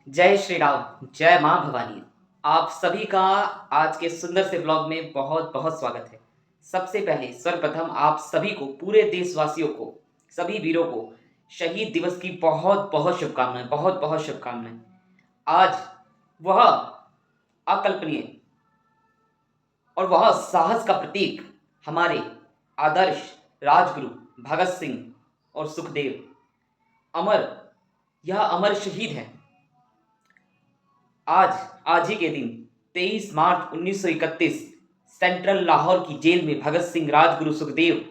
जय श्री राम, जय माँ भवानी। आप सभी का आज के सुंदर से ब्लॉग में बहुत बहुत स्वागत है। सबसे पहले सर्वप्रथम आप सभी को, पूरे देशवासियों को, सभी वीरों को शहीद दिवस की बहुत बहुत शुभकामनाएं, बहुत बहुत शुभकामनाएं। आज वह अकल्पनीय और वह साहस का प्रतीक हमारे आदर्श राजगुरु भगत सिंह और सुखदेव, अमर, यह अमर शहीद हैं। आज ही के दिन 23 मार्च 1931 सेंट्रल लाहौर की जेल में भगत सिंह, राजगुरु, सुखदेव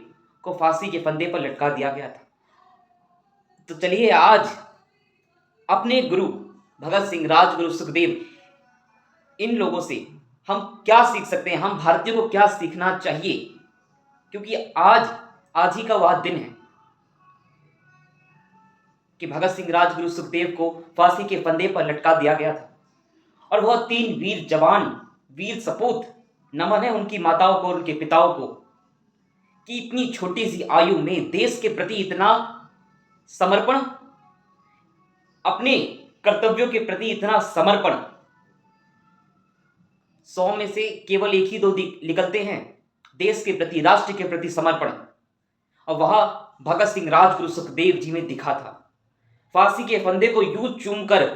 को फांसी के फंदे पर लटका दिया गया था। तो चलिए आज अपने गुरु भगत सिंह, राजगुरु, सुखदेव, इन लोगों से हम क्या सीख सकते हैं, हम भारतीयों को क्या सीखना चाहिए, क्योंकि आज ही का वह दिन है कि भगत सिंह, राजगुरु, सुखदेव को फांसी के फंदे पर लटका दिया गया था। और वह तीन वीर जवान, वीर सपूत, नमन है उनकी माताओं को और उनके पिताओं को कि इतनी छोटी सी आयु में देश के प्रति इतना समर्पण, अपने कर्तव्यों के प्रति इतना समर्पण। 100 में से केवल एक ही दो निकलते हैं देश के प्रति, राष्ट्र के प्रति समर्पण, और वह भगत सिंह, राजगुरु, सुखदेव जी में दिखा था। फांसी के फंदे को यूं चूमकर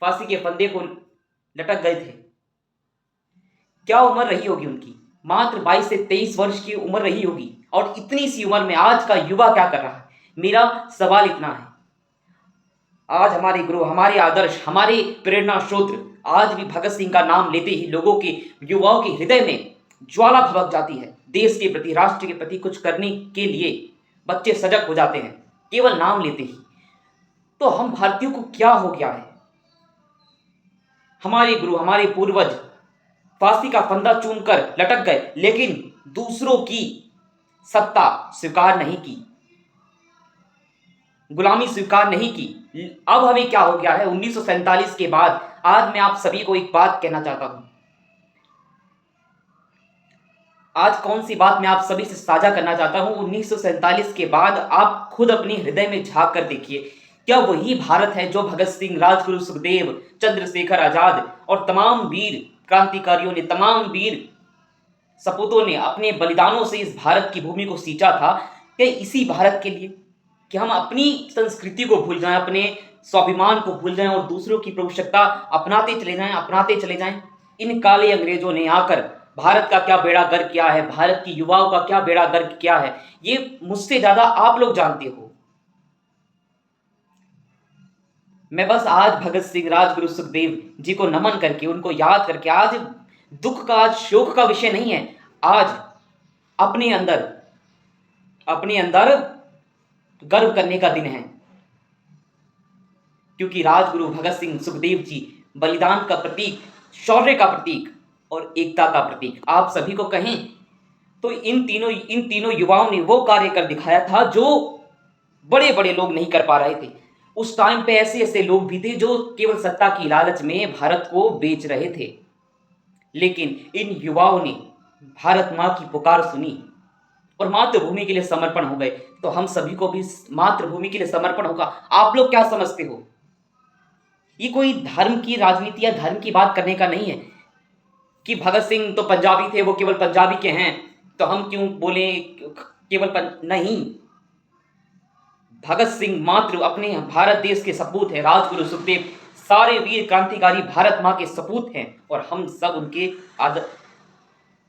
फांसी के फंदे को लटक गए थे। क्या उम्र रही होगी उनकी, मात्र 22 से 23 वर्ष की उम्र रही होगी। और इतनी सी उम्र में आज का युवा क्या कर रहा है? मेरा सवाल इतना है, आज हमारे गुरु, हमारे आदर्श, हमारे प्रेरणा स्रोत आज भी भगत सिंह का नाम लेते ही लोगों के, युवाओं के हृदय में ज्वाला भड़क जाती है। देश के प्रति, राष्ट्र के प्रति कुछ करने के लिए बच्चे सजग हो जाते हैं केवल नाम लेते ही। तो हम भारतीयों को क्या हो गया है? हमारे गुरु, हमारे पूर्वज फांसी का फंदा चूमकर लटक गए, लेकिन दूसरों की सत्ता स्वीकार नहीं की, गुलामी स्वीकार नहीं की। अब हमें क्या हो गया है 1947 के बाद? आज मैं आप सभी को एक बात कहना चाहता हूं। आज कौन सी बात मैं आप सभी से साझा करना चाहता हूं? 1947 के बाद आप खुद अपने हृदय में झांक कर देखिए, क्या वही भारत है जो भगत सिंह, राजगुरु, सुखदेव, चंद्रशेखर आजाद और तमाम वीर क्रांतिकारियों ने, तमाम वीर सपूतों ने अपने बलिदानों से इस भारत की भूमि को सींचा था? क्या इसी भारत के लिए कि हम अपनी संस्कृति को भूल जाएं, अपने स्वाभिमान को भूल जाएं और दूसरों की प्रभुसत्ता अपनाते चले जाएं? इन काले अंग्रेजों ने आकर भारत का क्या बेड़ा गर्क किया है, भारत की युवाओं का क्या बेड़ा गर्क किया है, ये मुझसे ज्यादा आप लोग जानते हो। मैं बस आज भगत सिंह, राजगुरु, सुखदेव जी को नमन करके, उनको याद करके, आज दुख का, आज शोक का विषय नहीं है। आज अपने अंदर गर्व करने का दिन है, क्योंकि राजगुरु भगत सिंह, सुखदेव जी बलिदान का प्रतीक, शौर्य का प्रतीक और एकता का प्रतीक। आप सभी को कहें तो इन तीनों युवाओं ने वो कार्य कर दिखाया था जो बड़े बड़े लोग नहीं कर पा रहे थे। उस टाइम पे ऐसे ऐसे लोग भी थे जो केवल सत्ता की लालच में भारत को बेच रहे थे, लेकिन इन युवाओं ने भारत मां की पुकार सुनी और मातृभूमि के लिए समर्पण हो गए। तो हम सभी को भी मातृभूमि के लिए समर्पण होगा। आप लोग क्या समझते हो? ये कोई धर्म की राजनीति या धर्म की बात करने का नहीं है कि भगत सिंह तो पंजाबी थे, वो केवल पंजाबी के हैं तो हम क्यों बोले केवल नहीं। भगत सिंह मात्र अपने भारत देश के सपूत हैं, राजगुरु, सुखदेव सारे वीर क्रांतिकारी भारत मां के सपूत हैं और हम सब उनके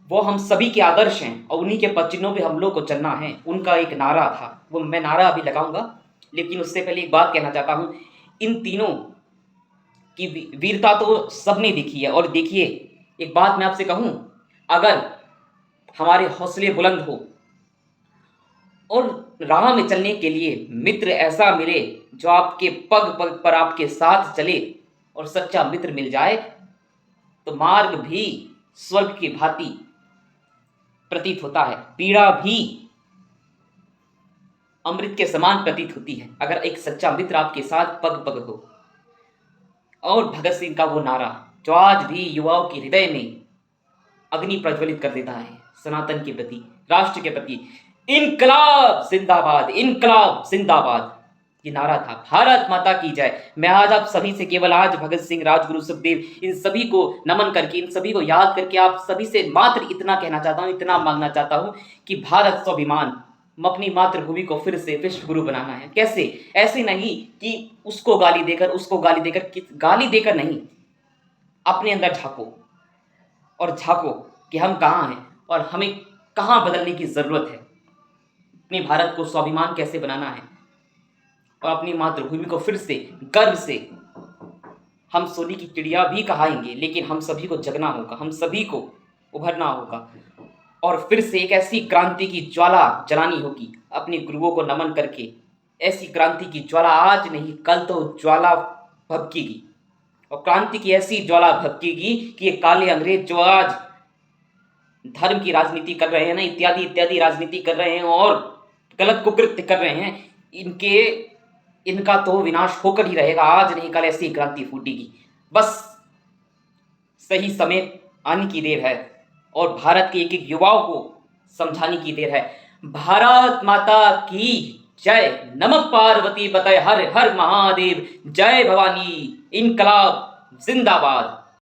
वो हम सभी के आदर्श हैं और उन्हीं के पचिन्हों पे हम लोग को चलना है। उनका एक नारा था, वो मैं नारा अभी लगाऊंगा, लेकिन उससे पहले एक बात कहना चाहता हूं। इन तीनों की वीरता तो सबने देखी है। और देखिए, एक बात मैं आपसे कहूं, अगर हमारे हौसले बुलंद हो और राह में चलने के लिए मित्र ऐसा मिले जो आपके पग पग पर आपके साथ चले और सच्चा मित्र मिल जाए, तो मार्ग भी स्वर्ग की भांति प्रतीत होता है, पीड़ा भी अमृत के समान प्रतीत होती है, अगर एक सच्चा मित्र आपके साथ पग पग हो। और भगत सिंह का वो नारा जो आज भी युवाओं के हृदय में अग्नि प्रज्वलित कर देता है, सनातन के प्रति, राष्ट्र के प्रति, इनकलाब जिंदाबाद, इनकलाब जिंदाबाद। ये नारा था, भारत माता की जय। मैं आज आप सभी से केवल आज भगत सिंह, राजगुरु, सुखदेव, इन सभी को नमन करके, इन सभी को याद करके आप सभी से मात्र इतना कहना चाहता हूँ, इतना मांगना चाहता हूँ कि भारत स्वाभिमान, अपनी मातृभूमि को फिर से विश्व गुरु बनाना है। कैसे? ऐसे नहीं कि उसको गाली गाली देकर नहीं, अपने अंदर झांको और झांको कि हम कहाँ हैं और हमें कहाँ बदलने की जरूरत है। अपने भारत को स्वाभिमान कैसे बनाना है और अपनी मातृभूमि को फिर से गर्व से, हम सोने की चिड़िया भी कहाएंगे, लेकिन हम सभी को जगना होगा, हम सभी को उभरना होगा और फिर से एक ऐसी क्रांति की ज्वाला जलानी होगी अपने गुरुओं को नमन करके। ऐसी क्रांति की ज्वाला आज नहीं, कल तो ज्वाला भभकेगी और क्रांति की ऐसी ज्वाला भभकेगी कि ये काले अंग्रेज जो आज धर्म की राजनीति कर रहे हैं ना, इत्यादि इत्यादि राजनीति कर रहे हैं और गलत कुकृत्य कर रहे हैं, इनका तो विनाश होकर ही रहेगा। आज नहीं कल ऐसी क्रांति फूटेगी। बस सही समय आने की देर है और भारत के एक एक युवाओं को समझाने की देर है। भारत माता की जय। नमः पार्वती पतये हर हर महादेव। जय भवानी। इनकलाब जिंदाबाद।